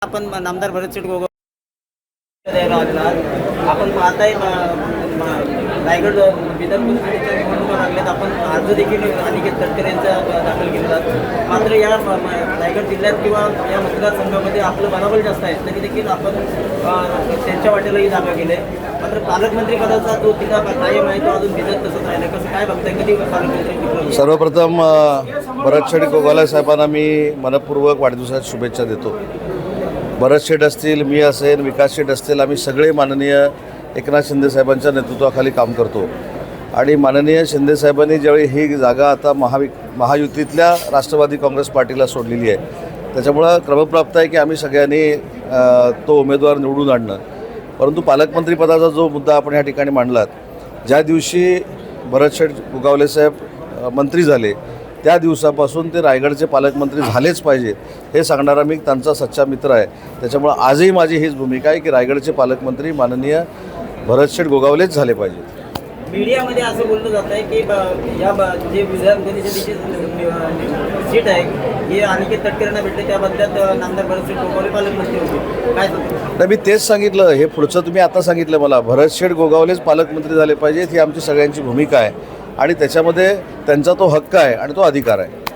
आपण नामदार भरतशेठ गोगावले द्यायला आलेला आहात. आपण पाहताय रायगड विधान परिषदेच्या निवडणुका लागल्यात. आपण अर्ज देखील अनिकेत तटकरे यांचा दाखल केलेला आहे. मात्र या रायगड जिल्ह्यात किंवा या मतदारसंघामध्ये आपलं बलाबल जास्त आहे, तरी देखील आपण त्यांच्या वाटेलाही जागा केली आहे. मात्र पालकमंत्री पदाचा जो तिला कायम आहे तो अजून भिजत तसंच राहिलं. कसं काय बघताय, कधी पालकमंत्री? सर्वप्रथम भरतशेठ गोगावले साहेबांना मी मनपूर्वक वाढदिवसाच्या शुभेच्छा देतो. भरत शेठ असतील, मी असेल, विकास शेठ असतील, आम्ही सगळे माननीय एकनाथ शिंदे साहेबांच्या नेतृत्वाखाली काम करतो. आणि माननीय शिंदे साहेबांनी ज्यावेळी ही जागा आता महायुतीतल्या राष्ट्रवादी काँग्रेस पार्टीला सोडलेली आहे, त्याच्यामुळं क्रमप्राप्त आहे की आम्ही सगळ्यांनी तो उमेदवार निवडून आणणं. परंतु पालकमंत्रीपदाचा जो मुद्दा आपण या ठिकाणी मांडलात, ज्या दिवशी भरत शेठ गोगावले साहेब मंत्री झाले त्या दिवसापासून ते रायगडचे पालकमंत्री झालेच पाहिजे हे सांगणारा मी त्यांचा सच्चा मित्र आहे. त्याच्यामुळं आजही माझी हीच भूमिका आहे की रायगडचे पालकमंत्री माननीय भरतशेठ गोगावलेच झाले पाहिजेत. मीडियामध्ये असं बोललं जात आहे की या जे विधान परिषदेची सीट आहे हे अनिकेत तटकरेंना भेटले, त्या बदल्यात नामदार भरतशेठ गोगावले पालकमंत्री होते. काय सांगतो? तर मी तेच सांगितलं, हे पुढचं तुम्ही आता सांगितलं मला. भरतशेठ गोगावलेच पालकमंत्री झाले पाहिजेत ही आमची सगळ्यांची भूमिका आहे आणि त्याच्यामध्ये त्यांचा तो हक्क आहे आणि तो अधिकार आहे.